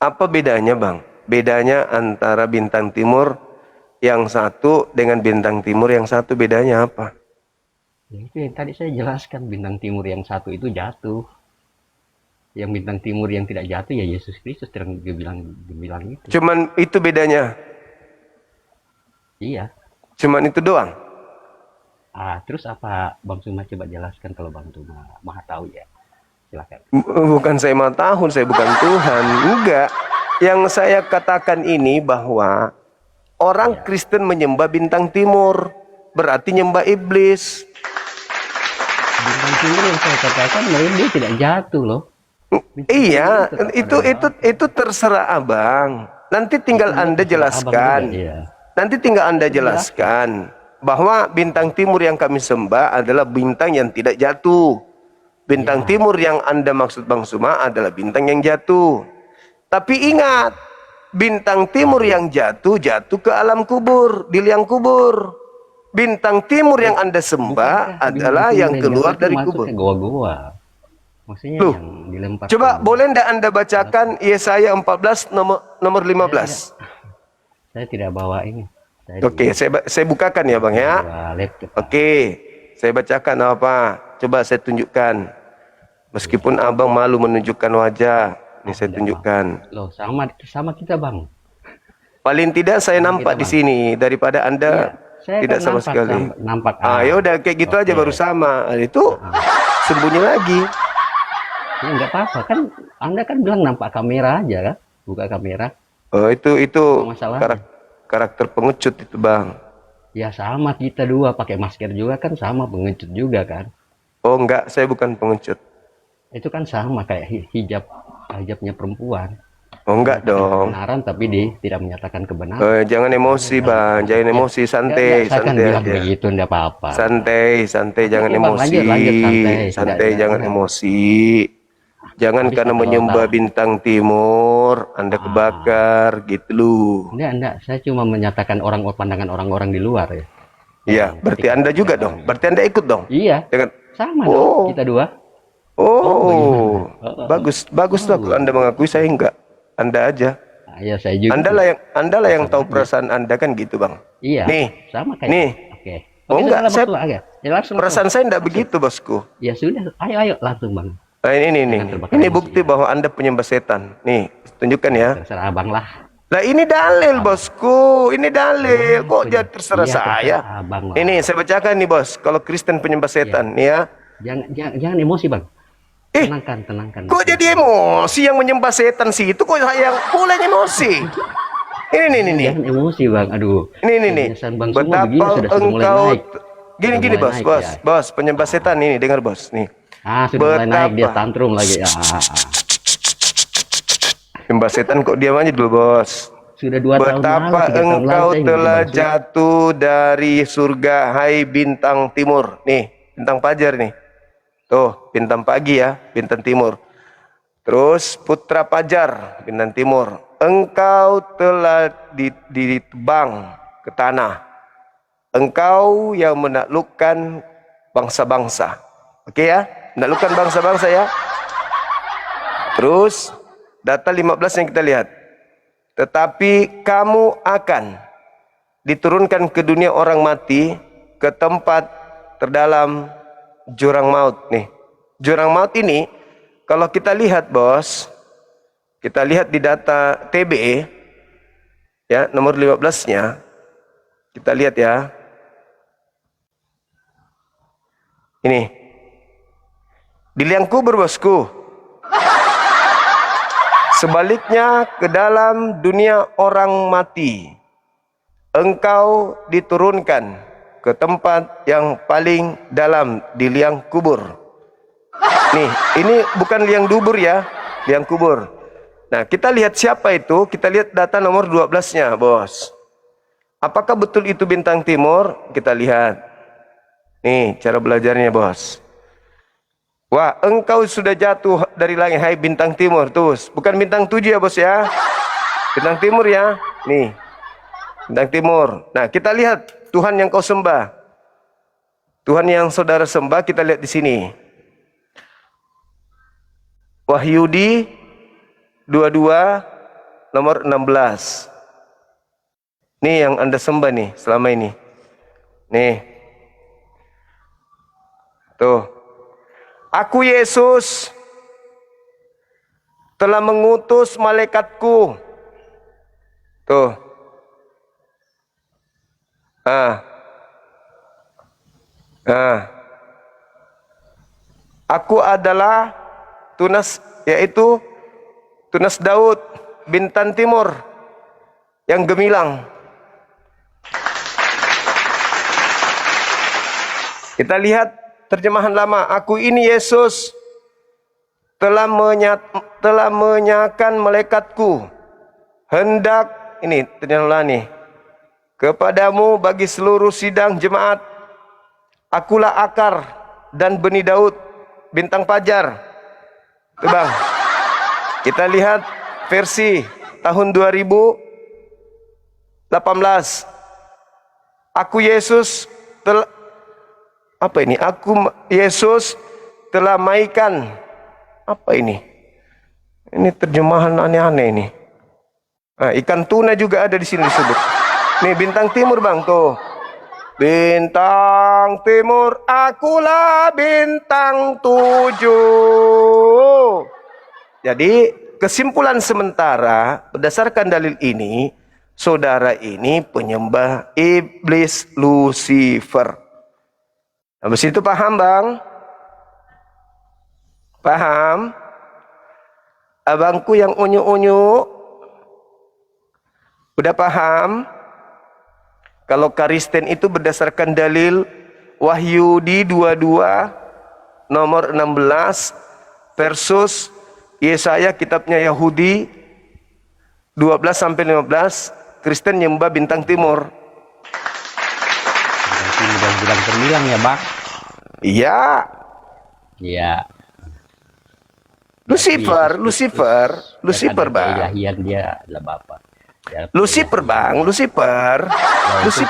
Apa bedanya, Bang? Bedanya antara bintang timur yang satu dengan bintang timur yang satu, bedanya apa? Ya, itu yang tadi saya jelaskan, bintang timur yang satu itu jatuh. Yang bintang timur yang tidak jatuh ya Yesus Kristus yang dibilang itu. Cuman itu bedanya. Iya. Cuman itu doang. Terus apa Bang Suma coba jelaskan kalau Bang Suma maha tahu ya. Silakan. Bukan saya maha tahu, saya bukan Tuhan. Enggak. Yang saya katakan ini bahwa orang Kristen menyembah bintang timur, berarti nyembah iblis. Bintang timur yang saya katakan dia tidak jatuh loh. Iya, itu terserah Abang. Nanti tinggal Anda jelaskan. Nanti tinggal Anda jelaskan bahwa bintang timur yang kami sembah adalah bintang yang tidak jatuh. Bintang timur yang Anda maksud Bang Suma adalah bintang yang jatuh. Tapi ingat, bintang timur yang jatuh ke alam kubur, di liang kubur. Bintang timur yang Anda sembah adalah yang keluar dari kubur. Goa-goa. Maksudnya Loh, yang dilempar. coba boleh ndak Anda bacakan Yesaya 14 nomor 15? Saya tidak bawa ini. Oke, saya bukakan ya, Bang ya. Oke, saya bacakan apa? Coba saya tunjukkan. Meskipun Abang malu menunjukkan wajah, ini saya tunjukkan. Loh, sama kita, Bang. Paling tidak saya nampak di sini daripada Anda tidak sama sekali. Nampak. Ya udah kayak gitu aja baru sama. Itu sembunyi lagi. Ya enggak apa-apa kan, Anda kan bilang nampak kamera aja kan, buka kamera. Oh, itu Masalahnya. karakter pengecut itu, Bang. Ya sama kita dua pakai masker juga kan sama pengecut juga kan. Oh enggak, saya bukan pengecut. Itu kan sama kayak hijabnya perempuan. Oh enggak dong. Kebenaran tapi tidak menyatakan kebenaran. Jangan emosi, Bang. Jangan emosi, santai, Saya kan santai bilang aja. begitu enggak apa-apa. Santai, jangan Oke, Bang, emosi. lanjut, Santai, jangan emosi. Jangan Habis karena ada menyembah orang. bintang timur, Anda kebakar, gitu loh. Enggak, saya cuma menyatakan pandangan orang-orang di luar ya. Iya, berarti Anda juga dong. Berarti Anda ikut dong. Iya. Jangan. Sama dong kita dua. Bagus lah kalau Anda mengakui, saya enggak. Anda aja. Iya, saya juga. Anda lah yang tahu perasaan Anda kan gitu, Bang. Iya. Nih. Sama kayak. Nih. Oke. Oh enggak, perasaan saya enggak begitu, Bosku. Ya sudah, ayo langsung, Bang. Nah, ini bukti bahwa Anda penyembah setan. Nih, tunjukkan ya. Terserah Abang lah. Lah ini dalil, Bosku. Ini dalil. Kok jadi terserah saya? Abang lah. Ini saya bacakan nih, Bos. Kalau Kristen penyembah setan, nih ya. Jangan emosi, Bang. Tenangkan. Kok jadi emosi yang menyembah setan sih? Itu kok yang boleh emosi? Ini. Jangan emosi, Bang. Aduh. Ini. Betapa engkau gini, Bos, penyembah setan ini, dengar, Bos. Nih. Sudah mulai naik, dia tantrum lagi. Penyembah setan kok diam aja dulu, Bos. Sudah 2 tahun lalu, betapa 3 tahun engkau lalu, telah jatuh dari surga, hai bintang timur. Nih, bintang fajar nih. Tuh, bintang pagi ya, bintang timur. Terus putra fajar, bintang timur. Engkau telah ditebang ke tanah. Engkau yang menaklukkan bangsa-bangsa. Oke ya, menaklukkan bangsa-bangsa ya. Terus data 15 yang kita lihat. Tetapi kamu akan diturunkan ke dunia orang mati, ke tempat terdalam jurang maut. Nih, jurang maut ini kalau kita lihat bos, kita lihat di data TBE ya, nomor 15-nya. Kita lihat ya. Ini. Di liang kubur bosku. Sebaliknya ke dalam dunia orang mati, engkau diturunkan ke tempat yang paling dalam di liang kubur. Nih, ini bukan liang dubur ya, liang kubur. Nah, kita lihat siapa itu, kita lihat data nomor 12-nya, bos. Apakah betul itu bintang timur? Kita lihat. Nih, cara belajarnya, bos. Wah, engkau sudah jatuh dari langit, hai bintang timur. Tuh, bukan bintang 7 ya, bos ya. Bintang timur ya. Nih, bintang timur. Nah, kita lihat Tuhan yang kau sembah. Tuhan yang saudara sembah, kita lihat di sini. Wahyudi 22 nomor 16. Nih yang Anda sembah nih selama ini. Nih. Tuh. Aku Yesus telah mengutus malaikatku. Tuh. Aku adalah tunas, yaitu tunas Daud, bintang timur yang gemilang. Kita lihat terjemahan lama. Aku ini Yesus telah menyakan malaikatku hendak, ini terjemahan nih, kepadamu bagi seluruh sidang jemaat. Akulah akar dan benih Daud, bintang fajar. Tuh bang, kita lihat versi tahun 2018. Aku Yesus telah, apa ini? Aku Yesus telah maikan. Apa ini? Ini terjemahan aneh-aneh ini. Nah, ikan tuna juga ada di sini disebut. Nih bintang timur bang, tuh. Bintang timur, akulah bintang 7. Jadi kesimpulan sementara berdasarkan dalil ini, saudara ini penyembah iblis Lucifer. Habis itu paham bang? Paham? Abangku yang unyu-unyu udah paham? Kalau Kristen itu berdasarkan dalil Wahyudi 22 nomor 16 versus Yesaya kitabnya Yahudi 12 sampai 15, Kristen nyembah bintang timur. Bintang bilang terbilang ya bang. Iya. Iya. Lucifer bang. Ilahian dia adalah Bapa. Ya, Lucifer bang, Lucifer.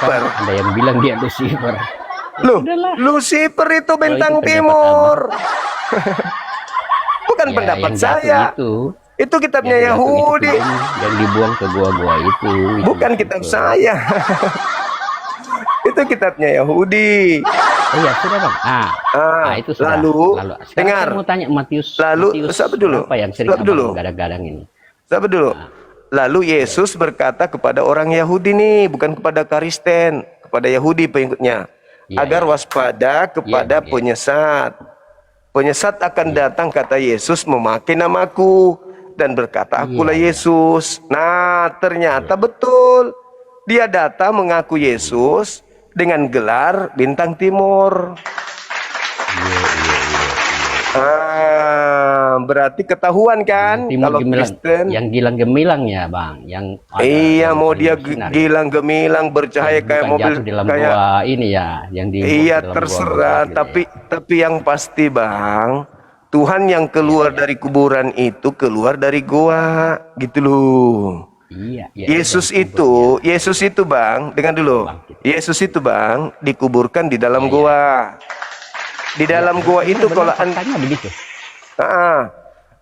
Ada yang bilang dia Lucifer. Loh, Lucifer itu bintang timur. Bukan Ya, pendapat yang saya. jatuh Itu kitabnya yang jatuh Yahudi. itu yang dibuang ke gua-gua itu. Bukan kitab saya. Itu kitabnya Yahudi. Oh iya, sudah bang. Itu sudah. Lalu, Sekarang dengar. saya mau tanya Matius. Lalu, sabar dulu. Apa yang sering Sabar dulu. abang gadang-gadang ini? Sabar dulu. Lalu Yesus berkata kepada orang Yahudi nih, bukan kepada Kristen, kepada Yahudi pengikutnya, agar waspada kepada penyesat. Penyesat akan datang, kata Yesus, memakai namaku dan berkata, akulah Yesus. Nah, ternyata betul. Dia datang mengaku Yesus dengan gelar bintang timur. Berarti ketahuan kan kalau Kristen yang gilang gemilang ya bang, yang iya mau dia gilang gemilang bercahaya kayak mobil di dalam kayak gua ini ya, yang di iya terserah gua, tapi yang pasti bang, Tuhan yang keluar dari kuburan itu keluar dari gua gitu loh. Iya, Yesus itu bang, dengar dulu, Yesus itu bang dikuburkan di dalam gua. Di dalam gua itu kalau faktanya begitu.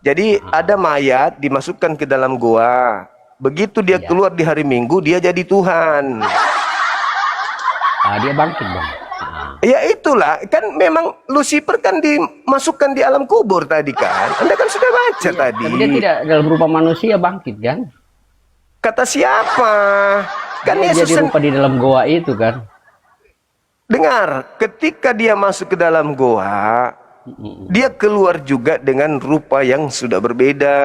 jadi ada mayat dimasukkan ke dalam gua. Begitu dia keluar di hari Minggu, dia jadi Tuhan. Dia bangkit, Bang. Ya itulah, kan memang Lucifer kan dimasukkan di alam kubur tadi kan. Anda kan sudah baca tadi. Tapi dia tidak dalam rupa manusia bangkit kan? Kata siapa? Kan Dia Yesus jadi rupa di dalam goa itu kan? dengar, ketika dia masuk ke dalam goa, dia keluar juga dengan rupa yang sudah berbeda.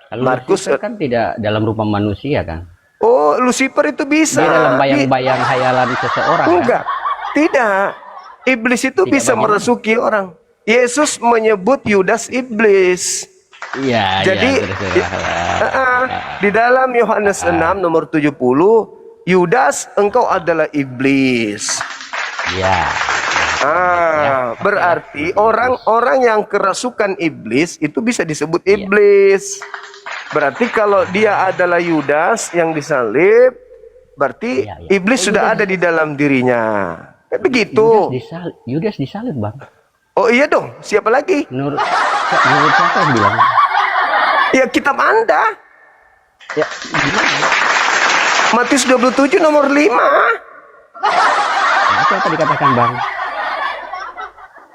Kalau Markus Lucifer kan tidak dalam rupa manusia kan? Oh, Lucifer itu bisa. Dia dalam bayang-bayang hayalan seseorang. Enggak, tidak. Iblis itu Tidak bisa bagaimana? merasuki orang. Yesus menyebut Yudas iblis. Iya. Jadi di dalam Yohanes 6 nomor 70, Yudas engkau adalah iblis. Iya. Berarti orang-orang yang kerasukan iblis itu bisa disebut iblis. Berarti kalau dia adalah Yudas yang disalib, berarti iblis sudah ada di dalam dirinya. Begitu. Yudas disalib, Bang. Oh iya dong, siapa lagi? Menurut siapa yang bilang? Ya kitab Anda. Ya, gimana? Matius 27 nomor 5. Apa dikatakan, Bang?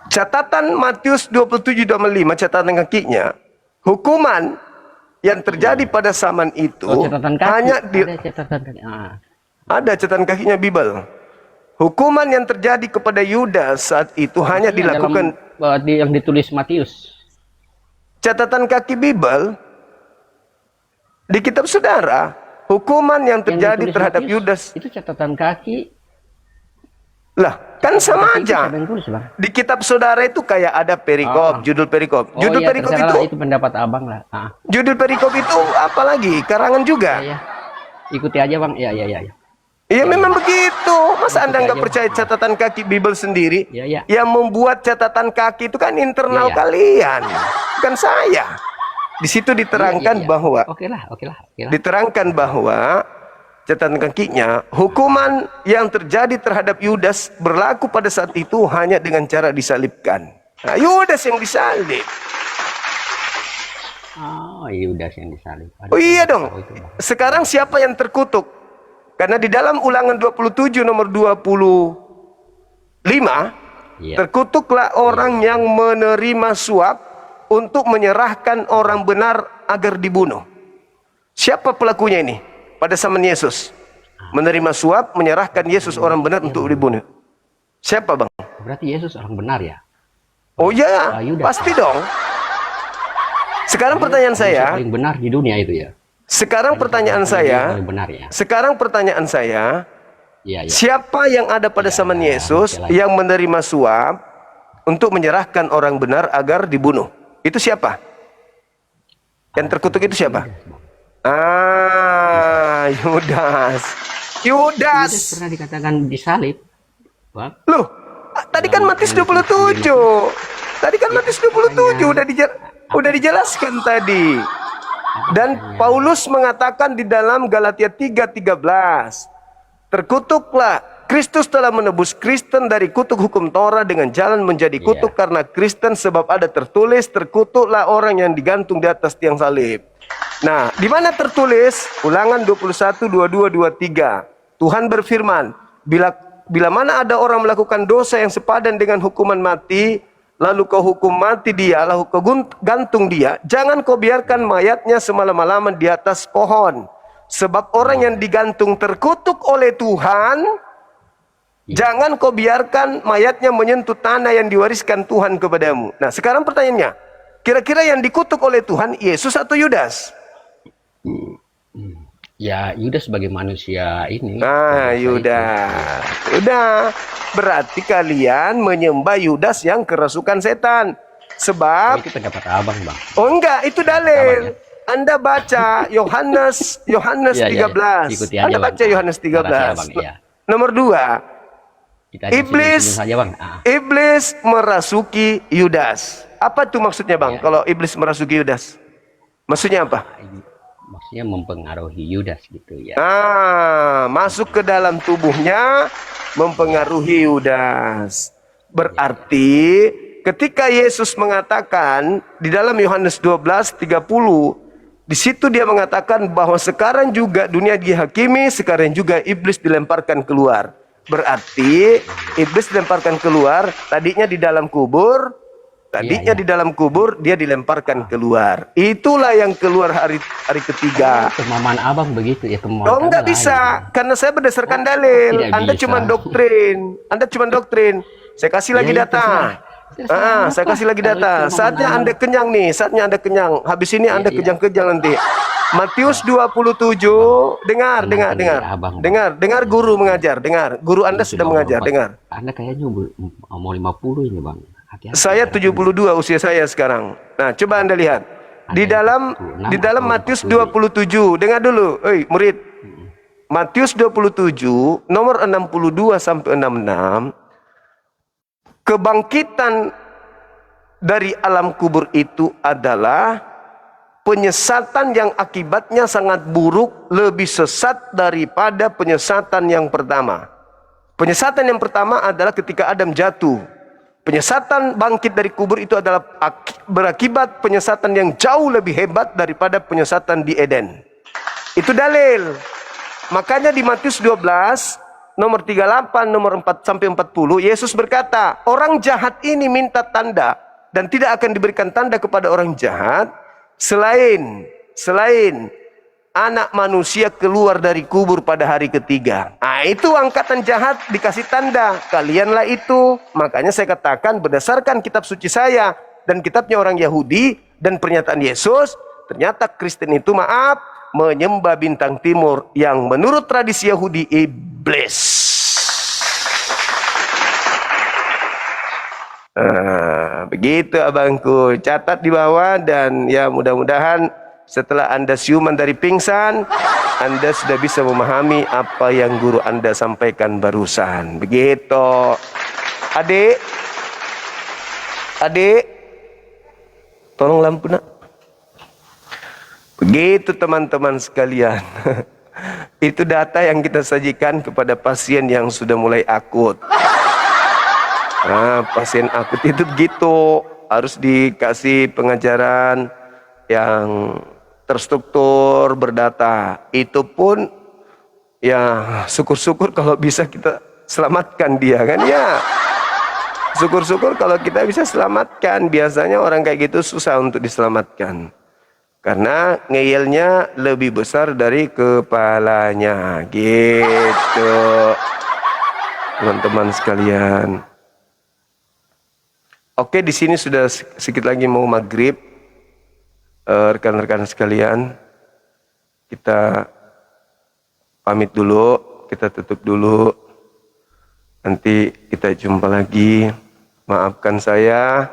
Catatan Matius 27 nomor 5, catatan kakinya. Hukuman yang terjadi pada zaman itu catatan kaki. hanya di Ada catatan kaki. ada catatan kakinya Bible. Hukuman yang terjadi kepada Yudas saat itu hanya dilakukan yang ditulis Matius. Catatan kaki Bible di kitab saudara, hukuman yang terjadi ditulis terhadap Matius, Yudas. Itu catatan kaki. Lah, kan sama aja. Siapa yang tulis, Bang? Di kitab saudara itu kayak ada perikop, judul perikop. Judul iya, perikop terserah, itu pendapat Abang lah. Judul perikop itu apa lagi? Karangan juga. Iya. Ikuti aja, Bang. Iya. Iya memang begitu. Masa Anda nggak percaya catatan kaki Bible sendiri? Iya. Yang membuat catatan kaki itu kan internal kalian, bukan saya. Di situ diterangkan bahwa Oke lah. diterangkan bahwa catatan kakinya, hukuman yang terjadi terhadap Yudas berlaku pada saat itu hanya dengan cara disalibkan. Nah, Yudas yang disalib. Oh, Yudas yang disalib. Oh iya dong. Sekarang siapa yang terkutuk? Karena di dalam Ulangan 27 nomor 25, terkutuklah orang yang menerima suap untuk menyerahkan orang benar agar dibunuh. Siapa pelakunya ini? Pada zaman Yesus. Menerima suap, menyerahkan Yesus orang benar untuk dibunuh. Siapa, Bang? Berarti Yesus orang benar ya? Oh iya, pasti dong. Sekarang pertanyaan saya, paling benar di dunia itu ya. Sekarang pertanyaan saya, siapa yang ada pada zaman Yesus yang menerima suap untuk menyerahkan orang benar agar dibunuh? Itu siapa? Yang terkutuk itu siapa? Yudas. Yudas pernah dikatakan disalib. Loh, tadi kan Matius 27. Tadi kan Matius 27 udah dijelaskan tadi. Dan Paulus mengatakan di dalam Galatia 3:13, terkutuklah, Kristus telah menebus Kristen dari kutuk hukum Torah dengan jalan menjadi kutuk karena Kristen, sebab ada tertulis, terkutuklah orang yang digantung di atas tiang salib. Nah, di mana tertulis? Ulangan 21, 22, 23. Tuhan berfirman, bila mana ada orang melakukan dosa yang sepadan dengan hukuman mati, lalu kau hukum mati dia, lalu kau gantung dia, jangan kau biarkan mayatnya semalam-malaman di atas pohon. Sebab orang yang digantung terkutuk oleh Tuhan, jangan kau biarkan mayatnya menyentuh tanah yang diwariskan Tuhan kepadamu. Nah, sekarang pertanyaannya, kira-kira yang dikutuk oleh Tuhan, Yesus atau Yudas? Ya, Yudas sebagai manusia ini. Nah, Yudas. Udah. Berarti kalian menyembah Yudas yang kerasukan setan. Sebab itu pendapat Abang, Bang. Oh enggak, itu dalil. Anda baca Yohanes 13. Ikuti aja, Anda baca Bang. Yohanes 13. Abang, ya. Nomor 2. Iblis merasuki Yudas. Apa tuh maksudnya, Bang? Kalau iblis merasuki Yudas? Maksudnya apa? Maksudnya mempengaruhi Yudas gitu ya. Masuk ke dalam tubuhnya, mempengaruhi Yudas. Berarti ketika Yesus mengatakan di dalam Yohanes 12:30, di situ dia mengatakan bahwa sekarang juga dunia dihakimi, sekarang juga iblis dilemparkan keluar. Berarti iblis dilemparkan keluar, tadinya di dalam kubur, di dalam kubur, dia dilemparkan keluar. Itulah yang keluar hari ketiga. Pemahaman abang begitu ya, Oh, nggak bisa, karena saya berdasarkan dalil. Tidak Anda bisa. cuma doktrin. Saya kasih lagi data. Saya kasih lagi data. Saatnya Anda kenyang nih, saatnya Anda kenyang. Habis ini Anda kejang-kejang nanti. Matius 27, dengar guru mengajar, dengar. Guru Anda sudah mengajar, dengar. Anda kayaknya mau 50 ini bang. Hati-hati. Saya 72 usia saya sekarang. Nah, coba Anda lihat. Di dalam Matius 27, dengar dulu, murid. Matius 27 nomor 62 sampai 66. Kebangkitan dari alam kubur itu adalah penyesatan yang akibatnya sangat buruk, lebih sesat daripada penyesatan yang pertama. Penyesatan yang pertama adalah ketika Adam jatuh. Penyesatan bangkit dari kubur itu adalah berakibat penyesatan yang jauh lebih hebat daripada penyesatan di Eden. Itu dalil. Makanya di Matius 12 nomor 38 nomor 4 sampai 40 Yesus berkata, orang jahat ini minta tanda dan tidak akan diberikan tanda kepada orang jahat selain anak manusia keluar dari kubur pada hari ketiga. Nah, itu angkatan jahat dikasih tanda, kalianlah itu. Makanya saya katakan berdasarkan kitab suci saya dan kitabnya orang Yahudi dan pernyataan Yesus, ternyata Kristen itu menyembah bintang timur yang menurut tradisi Yahudi iblis. Begitu abangku, catat di bawah dan ya mudah-mudahan setelah Anda siuman dari pingsan, Anda sudah bisa memahami apa yang guru Anda sampaikan barusan. Begitu. Adik, tolong lampu nak. Begitu teman-teman sekalian. Itu data yang kita sajikan kepada pasien yang sudah mulai akut. Nah, pasien akut itu begitu, harus dikasih pengajaran yang terstruktur, berdata. Itu pun ya syukur-syukur kalau bisa kita selamatkan dia kan ya. Syukur-syukur kalau kita bisa selamatkan. Biasanya orang kayak gitu susah untuk diselamatkan. Karena ngeyelnya lebih besar dari kepalanya. Gitu. Teman-teman sekalian. Oke, di sini sudah sedikit lagi mau maghrib. Rekan-rekan sekalian, kita pamit dulu, kita tutup dulu. Nanti kita jumpa lagi. Maafkan saya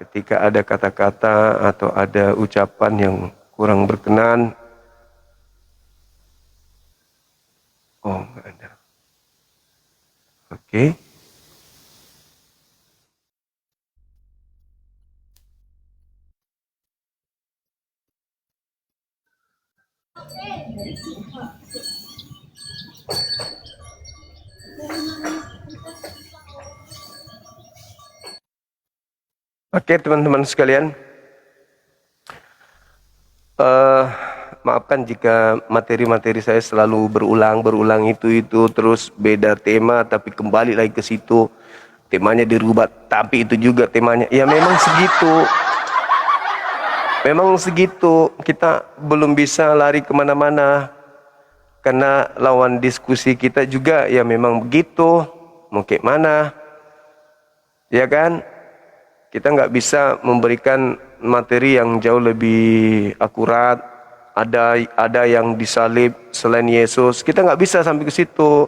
ketika ada kata-kata atau ada ucapan yang kurang berkenan. Oh, enggak ada. Oke. Oke teman-teman sekalian, maafkan jika materi-materi saya selalu berulang itu terus beda tema tapi kembali lagi ke situ, temanya dirubah tapi itu juga temanya, ya memang segitu, kita belum bisa lari kemana-mana karena lawan diskusi kita juga ya memang begitu, mau kayak mana, ya kan? Kita nggak bisa memberikan materi yang jauh lebih akurat. Ada yang disalib selain Yesus. Kita nggak bisa sampai ke situ.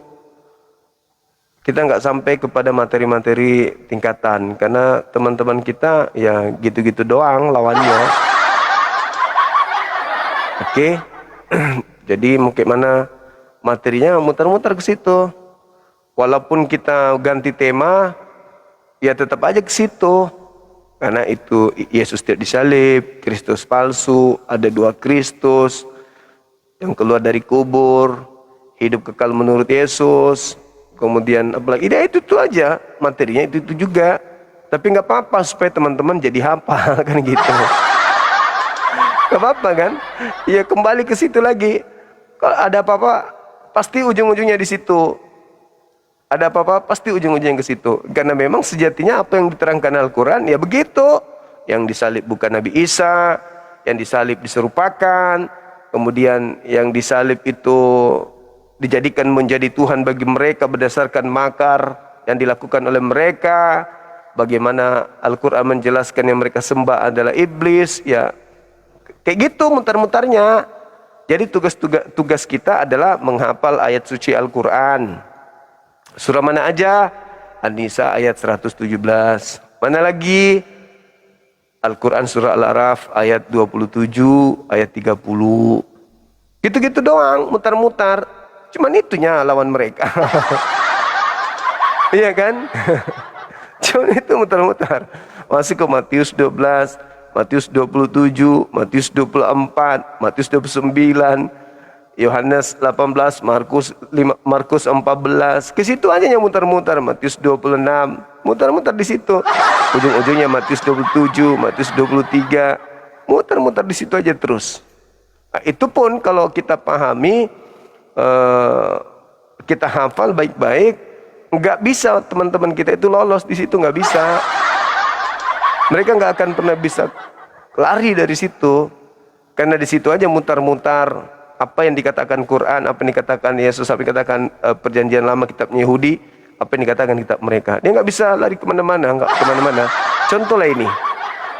Kita nggak sampai kepada materi-materi tingkatan. Karena teman-teman kita ya gitu-gitu doang lawannya. Oke. Jadi mungkin mana materinya muter-muter ke situ. Walaupun kita ganti tema, ya tetap aja ke situ. Karena itu Yesus tidak disalib, Kristus palsu, ada dua Kristus yang keluar dari kubur, hidup kekal menurut Yesus, kemudian apalagi ya itu tuh aja materinya itu juga. Tapi nggak apa-apa supaya teman-teman jadi hafal kan gitu. Nggak apa-apa kan? Ya kembali ke situ lagi. Kalau ada apa-apa pasti ujung-ujungnya di situ. Ada apa-apa pasti ujung-ujungnya ke situ. Karena memang sejatinya apa yang diterangkan Al-Quran ya begitu. Yang disalib bukan Nabi Isa, yang disalib diserupakan, kemudian yang disalib itu dijadikan menjadi Tuhan bagi mereka berdasarkan makar yang dilakukan oleh mereka. Bagaimana Al-Quran menjelaskan yang mereka sembah adalah iblis, ya kayak gitu mutar-mutarnya. Jadi tugas kita adalah menghafal ayat suci Al-Quran. Surah mana aja? An-Nisa ayat 117. Mana lagi? Al-Quran surah Al-Araf ayat 27, ayat 30. Gitu-gitu doang, mutar-mutar. Cuman itunya lawan mereka. Iya kan? Cuman itu mutar-mutar. Masih ke Matius 12, Matius 27, Matius 24, Matius 29, Yohanes 18, Markus 14. Ke situ aja yang mutar-mutar. Matius 26, mutar-mutar di situ. Ujung-ujungnya Matius 27, Matius 23. Mutar-mutar di situ aja terus. Nah, itu pun kalau kita pahami, kita hafal baik-baik, nggak bisa teman-teman kita itu lolos di situ, nggak bisa. Mereka nggak akan pernah bisa lari dari situ, karena di situ aja mutar-mutar. Apa yang dikatakan Quran, apa yang dikatakan Yesus, apa yang dikatakan perjanjian lama kitabnya Yahudi, apa yang dikatakan kitab mereka. Dia nggak bisa lari kemana-mana, nggak kemana-mana. Contohlah ini,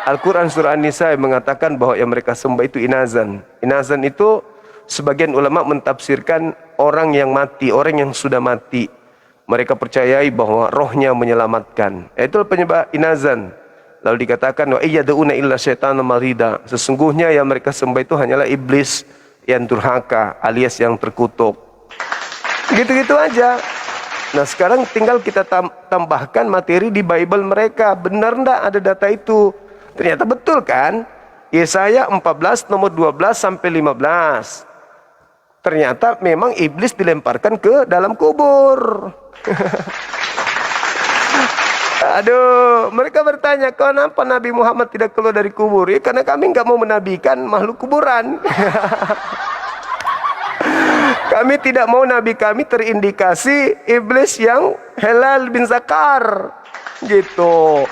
Al-Quran surah An-Nisa yang mengatakan bahwa yang mereka sembah itu inazan. Inazan itu sebagian ulama mentafsirkan orang yang mati, orang yang sudah mati. Mereka percayai bahwa rohnya menyelamatkan. Itu penyebab inazan. Lalu dikatakan wa iyyaduna illa syaitanan marida. Sesungguhnya yang mereka sembah itu hanyalah iblis yang durhaka alias yang terkutuk. Gitu-gitu aja. Nah sekarang tinggal kita tambahkan materi di Bible mereka. Benar enggak ada data itu? Ternyata betul kan? Yesaya 14 nomor 12 sampai 15. Ternyata memang iblis dilemparkan ke dalam kubur. Aduh, mereka bertanya, kenapa Nabi Muhammad tidak keluar dari kubur? Ya, karena kami nggak mau menabikan makhluk kuburan. Kami tidak mau nabi kami terindikasi iblis yang Helal bin Zakar. Gitu.